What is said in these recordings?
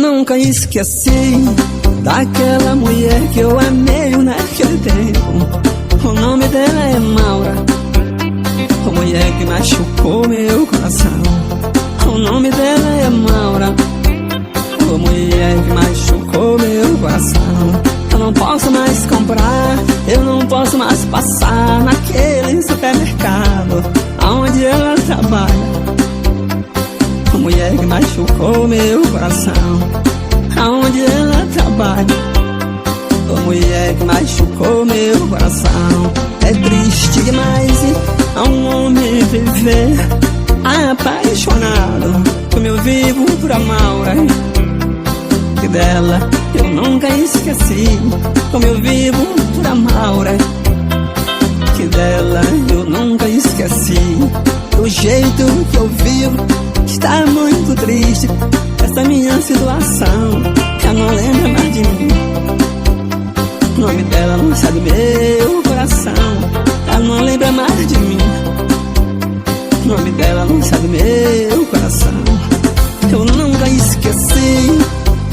nunca esqueci daquela mulher que eu amei naquele tempo. O nome dela é Maura, a mulher que machucou meu coração. O nome dela é Maura, a mulher que machucou meu coração. Eu não posso mais comprar, eu não posso mais passar naquele supermercado aonde ela trabalha. A mulher que machucou meu coração, aonde ela trabalha. A mulher que machucou meu coração. É triste demais a um homem viver apaixonado, como eu vivo por a Maura, que dela eu nunca esqueci. Como eu vivo por a Maura, que dela eu nunca esqueci. Do jeito que eu vivo está muito triste essa minha situação. Ela não lembra mais de mim, o nome dela não sai do meu coração. Ela não lembra mais de mim, o nome dela não sai do meu coração. Eu nunca esqueci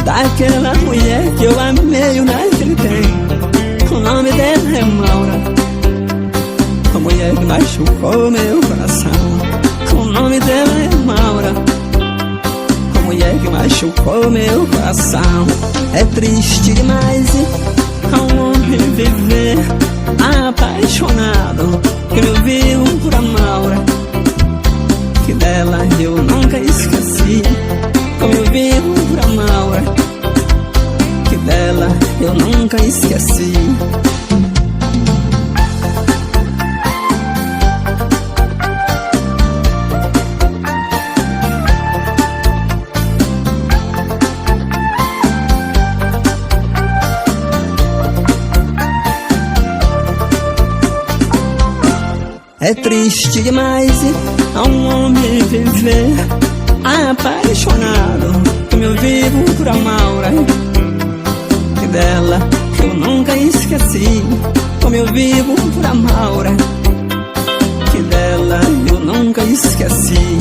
daquela mulher que eu amei naquele tempo. O nome dela é Maura, a mulher que machucou meu coração. O nome dela é Maura, a mulher que machucou meu coração. É triste demais a um homem viver apaixonado, que eu vivo por a Maura, que dela eu nunca esqueci. Como eu vivo por a Maura, que dela eu nunca esqueci. É triste demais a um homem viver apaixonado, como eu vivo por a Maura, que dela eu nunca esqueci. Como eu vivo por a Maura, que dela eu nunca esqueci.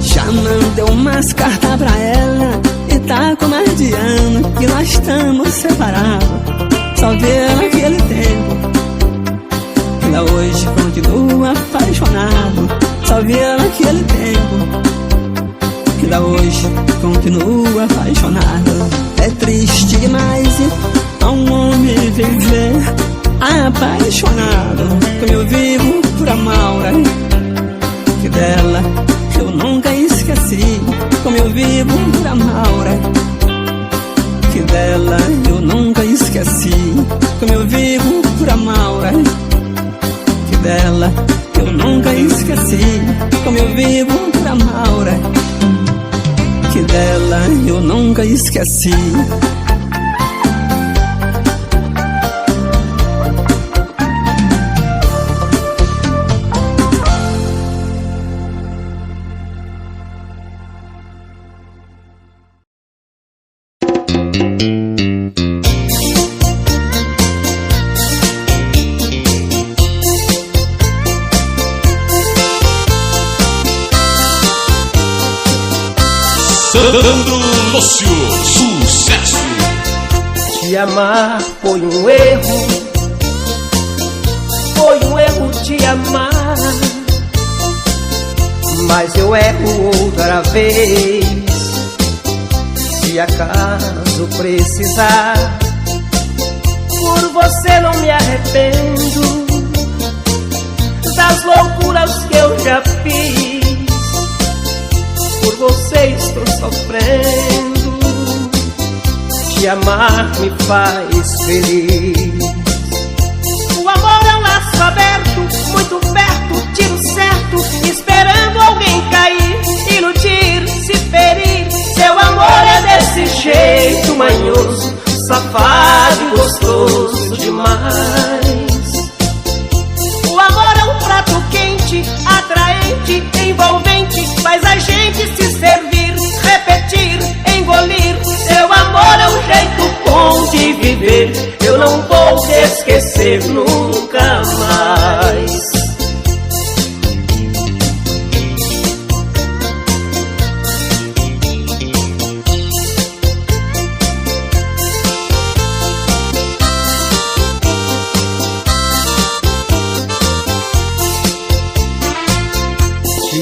Já mandei umas cartas pra ela e tá com mais de ano que nós estamos separados. Só vi ela naquele tempo, ainda hoje continuo apaixonado. Só vi ela naquele tempo, ainda hoje continuo apaixonado. É triste demais a um homem viver apaixonado, como eu vivo por a Maura, que dela eu nunca esqueci. Como eu vivo por a Maura, que dela eu nunca esqueci. Como eu vivo por a Maura, que dela eu nunca esqueci. Como eu vivo por a Maura, que dela eu nunca esqueci. Sandro Lúcio, sucesso. Te amar foi um erro, foi um erro te amar, mas eu erro outra vez. Se acaso precisar, por você não me arrependo das loucuras que eu já fiz. Por você estou sofrendo, te amar me faz feliz. O amor é um laço aberto, muito perto, tiro certo, esperando alguém cair, iludir, se ferir. Seu amor é desse jeito manhoso, safado e gostoso demais. O amor é um prato quente, atraente, envolvente, faz a gente se servir, repetir, engolir. Seu amor é um jeito bom de viver, eu não vou te esquecer nunca mais.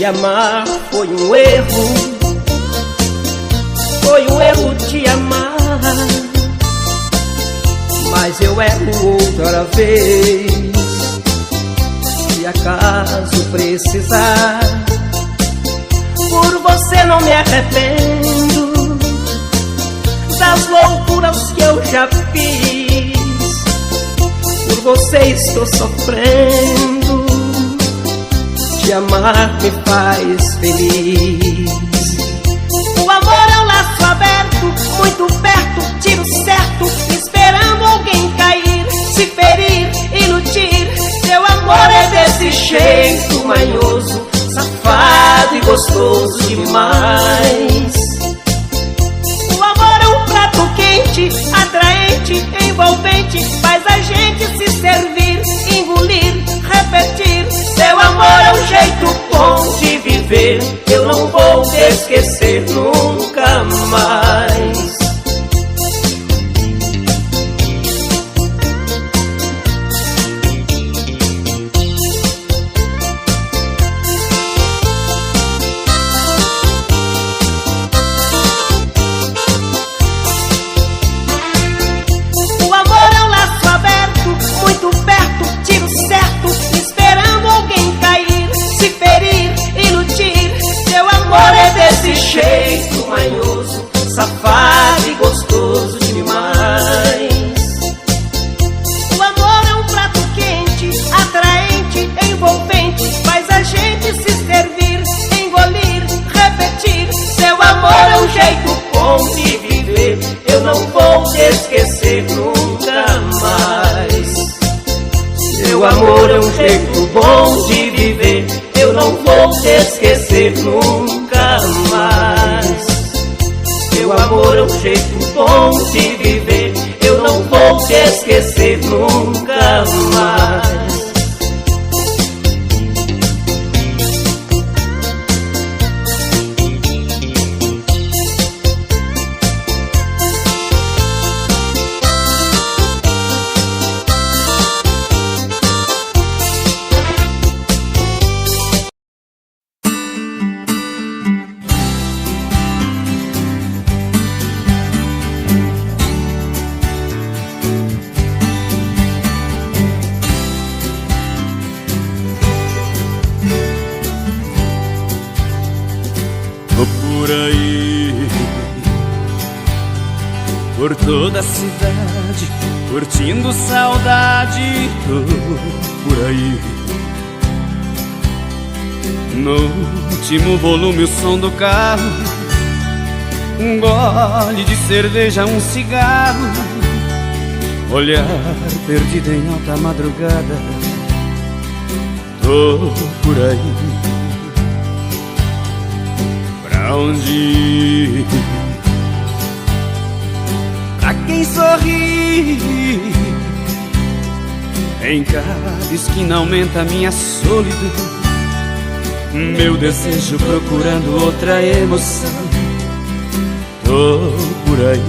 Te amar foi um erro, foi um erro te amar, mas eu erro outra vez. Se acaso precisar, por você não me arrependo das loucuras que eu já fiz. Por você estou sofrendo, te amar me faz feliz. O amor é um laço aberto, muito perto, tiro certo, esperando alguém cair, se ferir, iludir. Seu amor é desse jeito manhoso, safado e gostoso demais. O amor é um prato quente, atraente, envolvente, faz a gente se servir, engolir, repetir. Seu amor é um jeito bom de viver, eu não vou te esquecer nunca mais. Desse jeito manhoso, safado e gostoso demais. O amor é um prato quente, atraente, envolvente, faz a gente se servir, engolir, repetir. Seu amor é um jeito bom de viver, eu não vou te esquecer nunca mais. Seu amor é um jeito bom de viver, eu não vou te esquecer nunca mais. Seu amor é um jeito bom de viver, eu não vou te esquecer nunca mais. Por toda a cidade, curtindo saudade, tô por aí. No último volume o som do carro, um gole de cerveja, um cigarro, olhar perdido em alta madrugada, tô por aí. Pra onde ir? Pra quem sorri, em cada esquina aumenta minha solidão, meu desejo procurando outra emoção, tô por aí,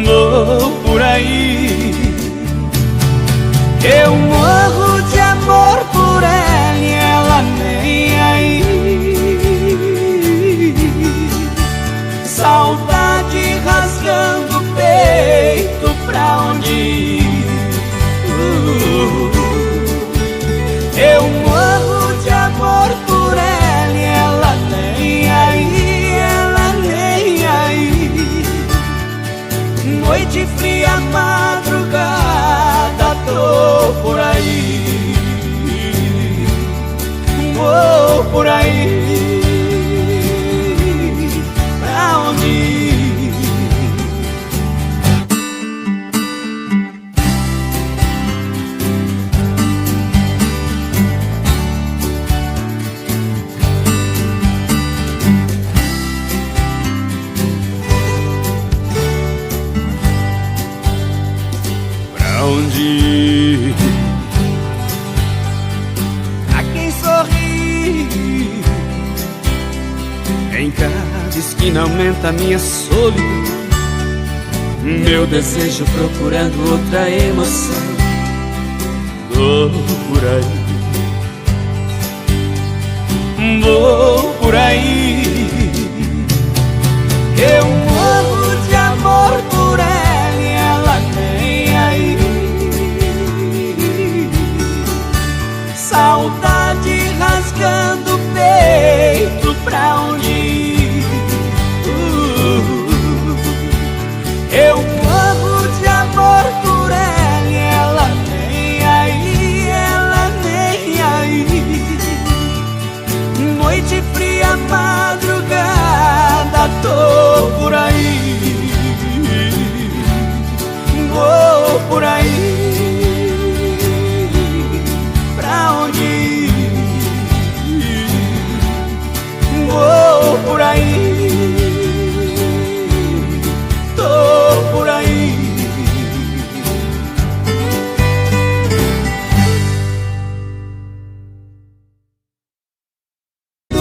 vou por aí. Eu morro de amor por ela e ela nem aí. Saudade rasgando o peito, pra onde ir? Eu morro de amor por ela e ela nem aí, ela nem aí. Noite fria, madrugada, tô por aí, vou por aí. A quem sorri, em cada esquina aumenta minha solidão, meu desejo procurando outra emoção, tô por aí,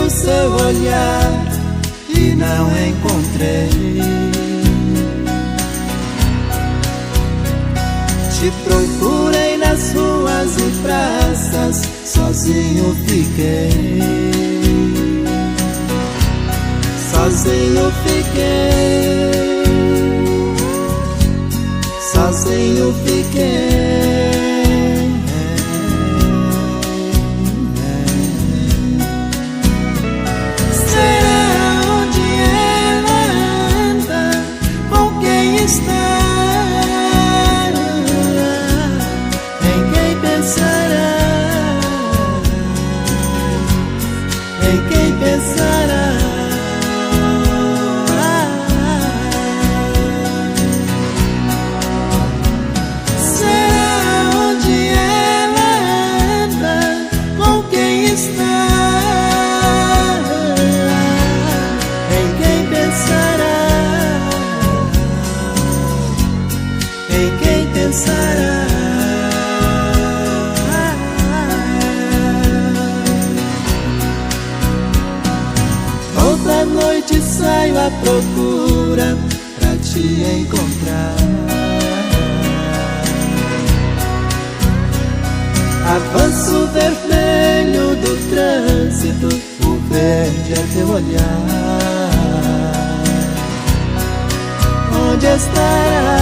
o seu olhar e não encontrei. Te procurei nas ruas e praças, sozinho fiquei. Sozinho fiquei. Sozinho fiquei. Outra noite saio à procura pra te encontrar. Avanço vermelho do trânsito, o verde é teu olhar. Onde estará?